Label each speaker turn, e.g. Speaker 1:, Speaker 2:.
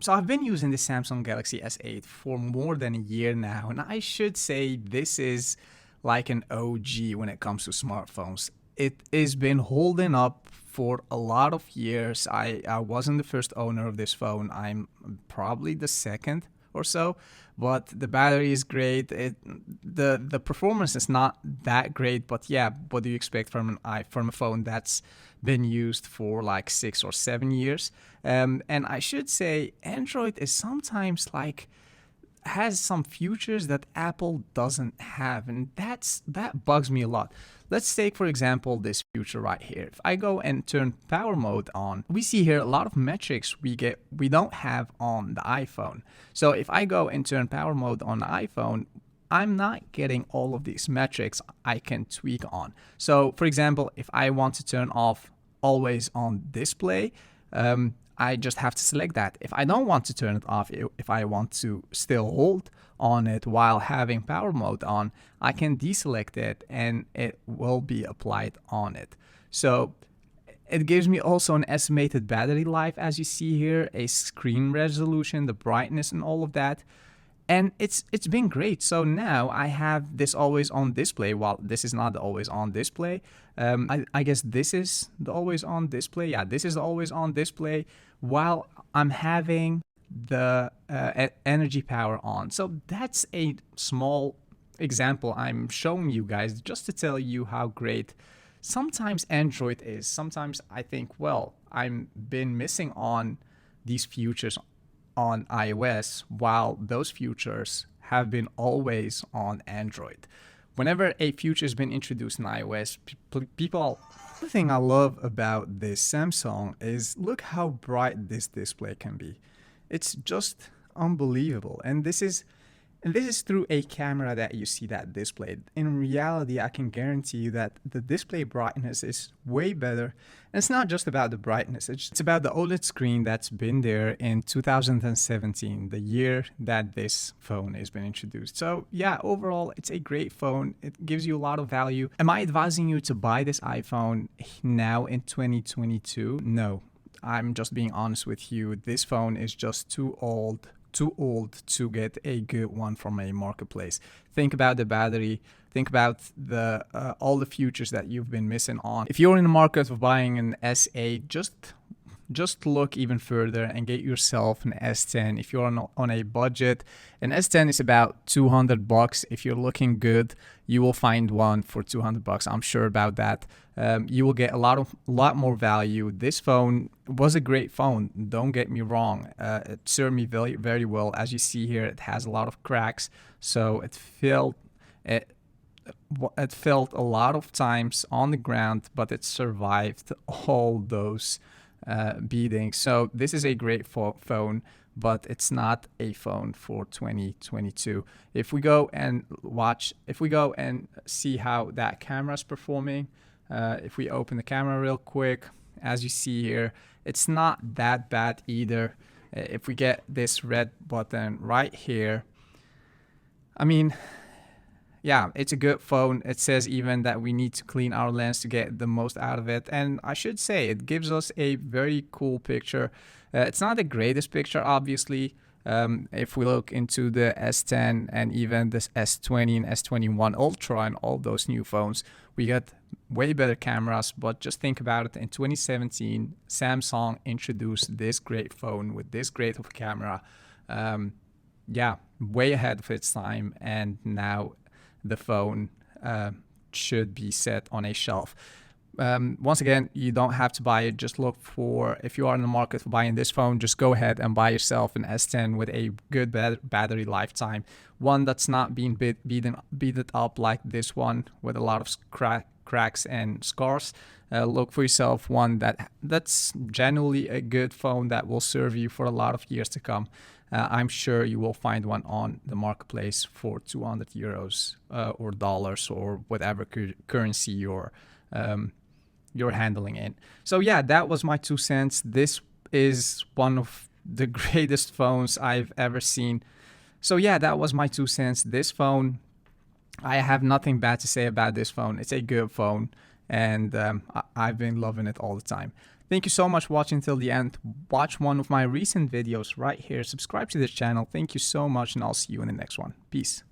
Speaker 1: So I've been using the Samsung Galaxy S8 for more than a year now, and I should say this is like an OG when it comes to smartphones. It has been holding up for a lot of years. I wasn't the first owner of this phone. I'm probably the second or so, but the battery is great. The performance is not that great, but yeah, what do you expect from from a phone that's been used for like 6 or 7 years? And I should say, Android is sometimes like has some features that Apple doesn't have, and that bugs me a lot. Let's take for example this feature right here. If I go and turn power mode on, we see here a lot of metrics we don't have on the iPhone. So if I go and turn power mode on the iPhone, I'm not getting all of these metrics I can tweak on. So for example, if I want to turn off always on display, I just have to select that. If I don't want to turn it off, if I want to still hold on it while having power mode on, I can deselect it and it will be applied on it. So it gives me also an estimated battery life, as you see here, a screen resolution, the brightness and all of that. And it's been great. So now I have this always on display. Well, this is not the always on display. I guess this is the always on display. Yeah, this is always on display while I'm having the energy power on. So that's a small example I'm showing you guys just to tell you how great sometimes Android is. Sometimes I think, well, I'm been missing on these features on iOS, while those features have been always on Android. Whenever a feature has been introduced in iOS, people. The thing I love about this Samsung is look how bright this display can be. It's just unbelievable, and this is through a camera that you see that displayed. In reality, I can guarantee you that the display brightness is way better. And it's not just about the brightness, it's about the OLED screen that's been there in 2017, the year that this phone has been introduced. So yeah, overall, it's a great phone. It gives you a lot of value. Am I advising you to buy this iPhone now in 2022? No, I'm just being honest with you. This phone is just too old to get a good one from a marketplace. Think about the battery. Think about the all the features that you've been missing on. If you're in the market of buying an S8, just look even further and get yourself an S10. If you're on a budget, an S10 is about $200. If you're looking good, you will find one for $200. I'm sure about that. You will get a lot more value. This phone was a great phone. Don't get me wrong. It served me very, very well. As you see here, it has a lot of cracks, so it felt a lot of times on the ground, but it survived all those beatings. So this is a great phone, but it's not a phone for 2022. If we go and see how that camera is performing, if we open the camera real quick, as you see here, it's not that bad either. If we get this red button right here, I mean, yeah, it's a good phone. It says even that we need to clean our lens to get the most out of it. And I should say it gives us a very cool picture. It's not the greatest picture, obviously. If we look into the S10 and even this S20 and S21 Ultra and all those new phones, we got way better cameras. But just think about it. In 2017, Samsung introduced this great phone with this great of a camera. Yeah, way ahead of its time. And now the phone should be set on a shelf. Once again, you don't have to buy it. Just look for, if you are in the market for buying this phone, just go ahead and buy yourself an S10 with a good battery lifetime. One that's not being beaten up like this one with a lot of cracks and scars. Look for yourself one that's genuinely a good phone that will serve you for a lot of years to come. I'm sure you will find one on the marketplace for 200 euros or dollars or whatever currency you're handling in. So yeah, that was my 2 cents. This is one of the greatest phones I've ever seen. So yeah, that was my 2 cents. This phone, I have nothing bad to say about this phone. It's a good phone, and I've been loving it all the time. Thank you so much for watching till the end. Watch one of my recent videos right here. Subscribe to this channel. Thank you so much, and I'll see you in the next one. Peace.